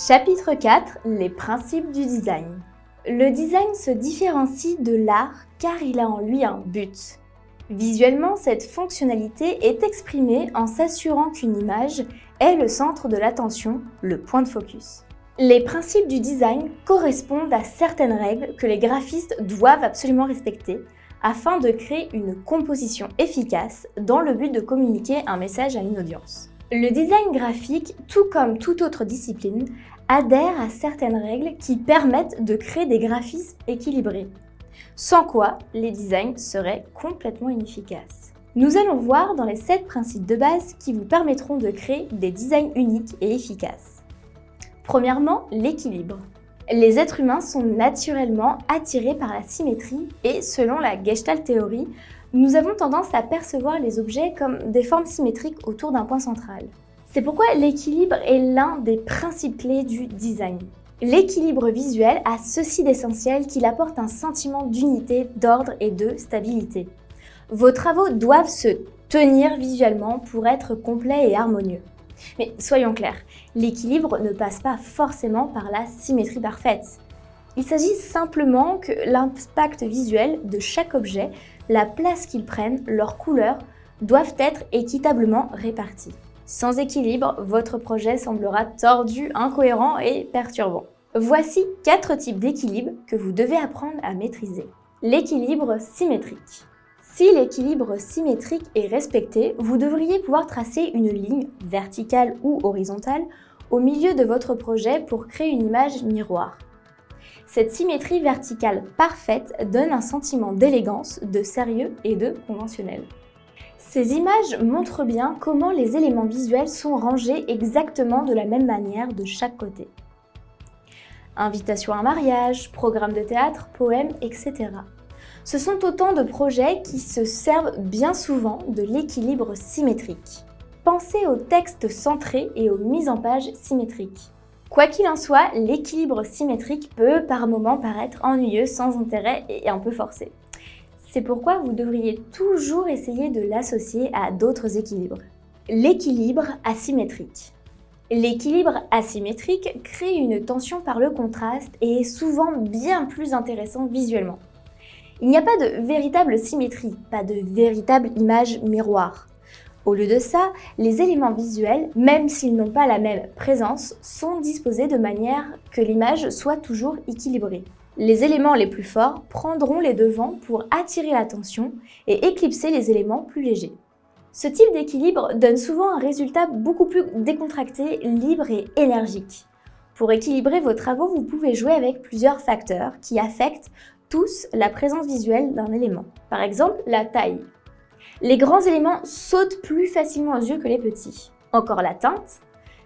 Chapitre 4, les principes du design. Le design se différencie de l'art car il a en lui un but. Visuellement, cette fonctionnalité est exprimée en s'assurant qu'une image est le centre de l'attention, le point de focus. Les principes du design correspondent à certaines règles que les graphistes doivent absolument respecter afin de créer une composition efficace dans le but de communiquer un message à une audience. Le design graphique, tout comme toute autre discipline, adhère à certaines règles qui permettent de créer des graphismes équilibrés, sans quoi les designs seraient complètement inefficaces. Nous allons voir dans les 7 principes de base qui vous permettront de créer des designs uniques et efficaces. Premièrement, l'équilibre. Les êtres humains sont naturellement attirés par la symétrie et selon la Gestalt théorie, nous avons tendance à percevoir les objets comme des formes symétriques autour d'un point central. C'est pourquoi l'équilibre est l'un des principes clés du design. L'équilibre visuel a ceci d'essentiel qu'il apporte un sentiment d'unité, d'ordre et de stabilité. Vos travaux doivent se tenir visuellement pour être complets et harmonieux. Mais soyons clairs, l'équilibre ne passe pas forcément par la symétrie parfaite. Il s'agit simplement que l'impact visuel de chaque objet, la place qu'ils prennent, leurs couleurs, doivent être équitablement répartis. Sans équilibre, votre projet semblera tordu, incohérent et perturbant. Voici 4 types d'équilibre que vous devez apprendre à maîtriser. L'équilibre symétrique. Si l'équilibre symétrique est respecté, vous devriez pouvoir tracer une ligne verticale ou horizontale au milieu de votre projet pour créer une image miroir. Cette symétrie verticale parfaite donne un sentiment d'élégance, de sérieux et de conventionnel. Ces images montrent bien comment les éléments visuels sont rangés exactement de la même manière de chaque côté. Invitation à un mariage, programme de théâtre, poème, etc. Ce sont autant de projets qui se servent bien souvent de l'équilibre symétrique. Pensez aux textes centrés et aux mises en page symétriques. Quoi qu'il en soit, l'équilibre symétrique peut par moments paraître ennuyeux, sans intérêt et un peu forcé. C'est pourquoi vous devriez toujours essayer de l'associer à d'autres équilibres. L'équilibre asymétrique. L'équilibre asymétrique crée une tension par le contraste et est souvent bien plus intéressant visuellement. Il n'y a pas de véritable symétrie, pas de véritable image miroir. Au lieu de ça, les éléments visuels, même s'ils n'ont pas la même présence, sont disposés de manière que l'image soit toujours équilibrée. Les éléments les plus forts prendront les devants pour attirer l'attention et éclipser les éléments plus légers. Ce type d'équilibre donne souvent un résultat beaucoup plus décontracté, libre et énergique. Pour équilibrer vos travaux, vous pouvez jouer avec plusieurs facteurs qui affectent tous la présence visuelle d'un élément. Par exemple, la taille. Les grands éléments sautent plus facilement aux yeux que les petits. Encore la teinte.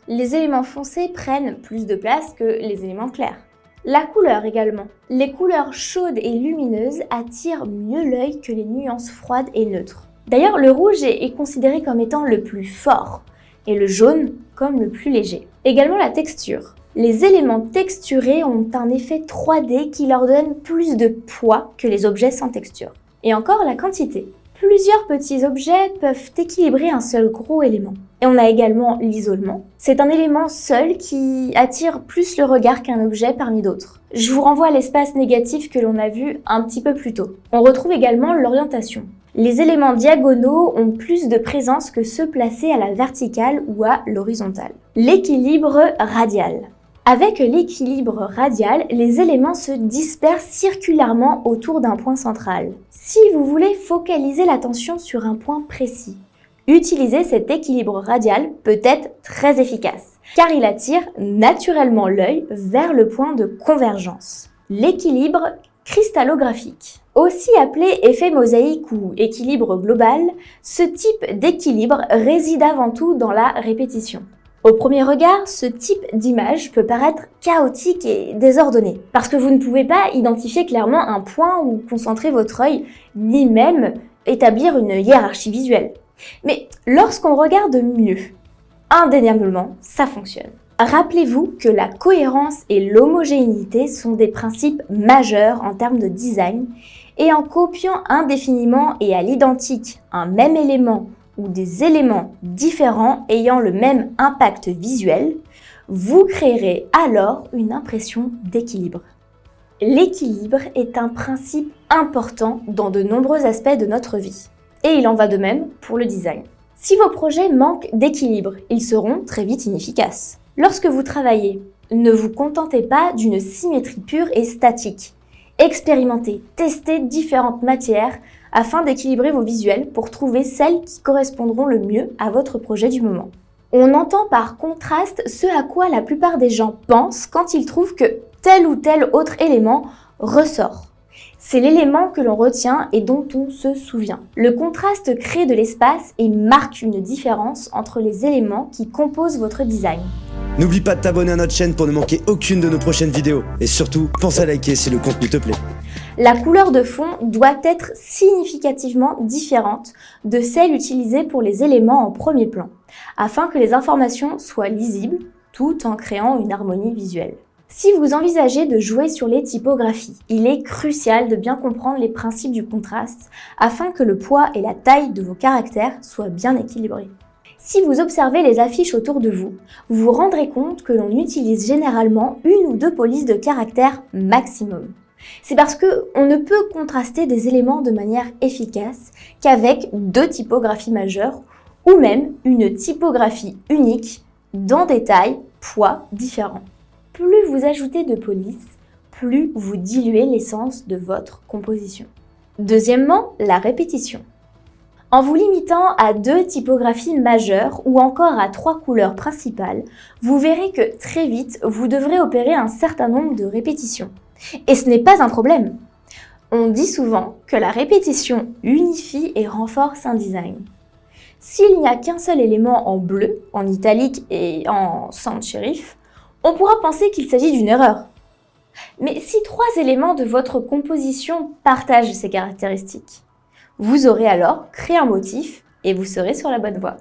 Les éléments foncés prennent plus de place que les éléments clairs. La couleur également. Les couleurs chaudes et lumineuses attirent mieux l'œil que les nuances froides et neutres. D'ailleurs, le rouge est considéré comme étant le plus fort et le jaune comme le plus léger. Également la texture. Les éléments texturés ont un effet 3D qui leur donne plus de poids que les objets sans texture. Et encore la quantité. Plusieurs petits objets peuvent équilibrer un seul gros élément. Et on a également l'isolement. C'est un élément seul qui attire plus le regard qu'un objet parmi d'autres. Je vous renvoie à l'espace négatif que l'on a vu un petit peu plus tôt. On retrouve également l'orientation. Les éléments diagonaux ont plus de présence que ceux placés à la verticale ou à l'horizontale. L'équilibre radial. Avec l'équilibre radial, les éléments se dispersent circulairement autour d'un point central. Si vous voulez focaliser l'attention sur un point précis, utiliser cet équilibre radial peut être très efficace, car il attire naturellement l'œil vers le point de convergence. L'équilibre cristallographique. Aussi appelé effet mosaïque ou équilibre global, ce type d'équilibre réside avant tout dans la répétition. Au premier regard, ce type d'image peut paraître chaotique et désordonné, parce que vous ne pouvez pas identifier clairement un point où concentrer votre œil, ni même établir une hiérarchie visuelle. Mais lorsqu'on regarde mieux, indéniablement, ça fonctionne. Rappelez-vous que la cohérence et l'homogénéité sont des principes majeurs en termes de design, et en copiant indéfiniment et à l'identique un même élément ou des éléments différents ayant le même impact visuel, Vous créerez alors une impression d'équilibre. L'équilibre est un principe important dans de nombreux aspects de notre vie. Et il en va de même pour le design. Si vos projets manquent d'équilibre, ils seront très vite inefficaces. Lorsque vous travaillez, ne vous contentez pas d'une symétrie pure et statique. Expérimentez, testez différentes matières afin d'équilibrer vos visuels pour trouver celles qui correspondront le mieux à votre projet du moment. On entend par contraste ce à quoi la plupart des gens pensent quand ils trouvent que tel ou tel autre élément ressort. C'est l'élément que l'on retient et dont on se souvient. Le contraste crée de l'espace et marque une différence entre les éléments qui composent votre design. N'oublie pas de t'abonner à notre chaîne pour ne manquer aucune de nos prochaines vidéos. Et surtout, pense à liker si le contenu te plaît. La couleur de fond doit être significativement différente de celle utilisée pour les éléments en premier plan, afin que les informations soient lisibles tout en créant une harmonie visuelle. Si vous envisagez de jouer sur les typographies, il est crucial de bien comprendre les principes du contraste afin que le poids et la taille de vos caractères soient bien équilibrés. Si vous observez les affiches autour de vous, vous vous rendrez compte que l'on utilise généralement une ou deux polices de caractères maximum. C'est parce qu'on ne peut contraster des éléments de manière efficace qu'avec deux typographies majeures ou même une typographie unique dans des tailles, poids différents. Plus vous ajoutez de polices, plus vous diluez l'essence de votre composition. Deuxièmement, la répétition. En vous limitant à deux typographies majeures ou encore à trois couleurs principales, vous verrez que très vite, vous devrez opérer un certain nombre de répétitions. Et ce n'est pas un problème. On dit souvent que la répétition unifie et renforce un design. S'il n'y a qu'un seul élément en bleu, en italique et en sans serif, on pourra penser qu'il s'agit d'une erreur. Mais si trois éléments de votre composition partagent ces caractéristiques, vous aurez alors créé un motif et vous serez sur la bonne voie.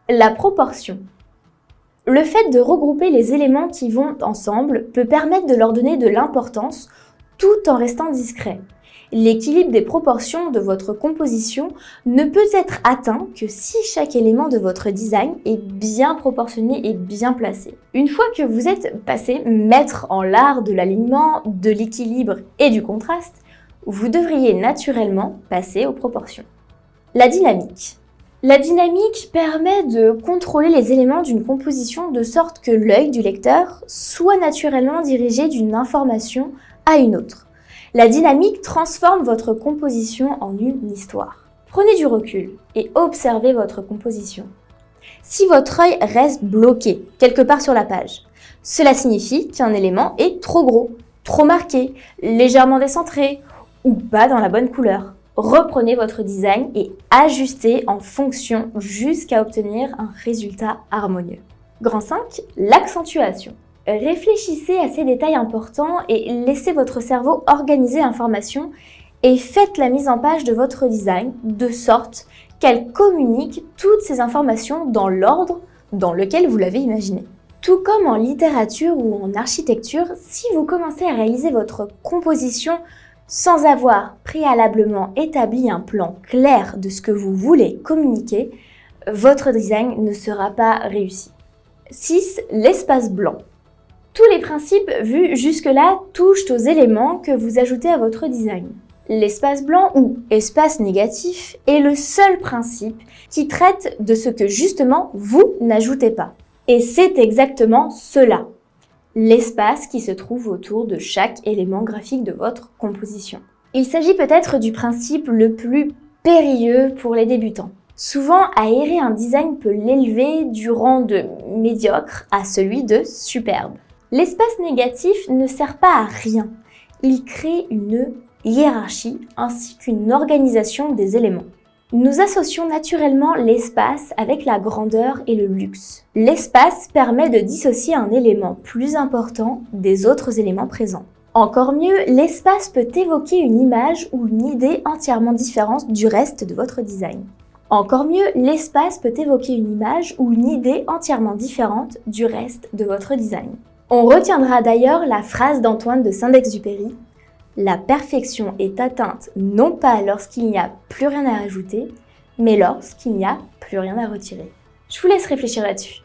La proportion. Le fait de regrouper les éléments qui vont ensemble peut permettre de leur donner de l'importance tout en restant discret. L'équilibre des proportions de votre composition ne peut être atteint que si chaque élément de votre design est bien proportionné et bien placé. Une fois que vous êtes passé maître en l'art de l'alignement, de l'équilibre et du contraste, vous devriez naturellement passer aux proportions. La dynamique. La dynamique permet de contrôler les éléments d'une composition de sorte que l'œil du lecteur soit naturellement dirigé d'une information à une autre. La dynamique transforme votre composition en une histoire. Prenez du recul et observez votre composition. Si votre œil reste bloqué quelque part sur la page, cela signifie qu'un élément est trop gros, trop marqué, légèrement décentré ou pas dans la bonne couleur. Reprenez votre design et ajustez en fonction jusqu'à obtenir un résultat harmonieux. Grand 5, l'accentuation. Réfléchissez à ces détails importants et laissez votre cerveau organiser l'information et faites la mise en page de votre design de sorte qu'elle communique toutes ces informations dans l'ordre dans lequel vous l'avez imaginé. Tout comme en littérature ou en architecture, si vous commencez à réaliser votre composition sans avoir préalablement établi un plan clair de ce que vous voulez communiquer, votre design ne sera pas réussi. 6. L'espace blanc. Tous les principes vus jusque-là touchent aux éléments que vous ajoutez à votre design. L'espace blanc ou espace négatif est le seul principe qui traite de ce que justement vous n'ajoutez pas. Et c'est exactement cela, l'espace qui se trouve autour de chaque élément graphique de votre composition. Il s'agit peut-être du principe le plus périlleux pour les débutants. Souvent, aérer un design peut l'élever du rang de médiocre à celui de superbe. L'espace négatif ne sert pas à rien. Il crée une hiérarchie ainsi qu'une organisation des éléments. Nous associons naturellement l'espace avec la grandeur et le luxe. L'espace permet de dissocier un élément plus important des autres éléments présents. Encore mieux, l'espace peut évoquer une image ou une idée entièrement différente du reste de votre design. Encore mieux, l'espace peut évoquer une image ou une idée entièrement différente du reste de votre design. On retiendra d'ailleurs la phrase d'Antoine de Saint-Exupéry: « La perfection est atteinte non pas lorsqu'il n'y a plus rien à ajouter, mais lorsqu'il n'y a plus rien à retirer. » Je vous laisse réfléchir là-dessus.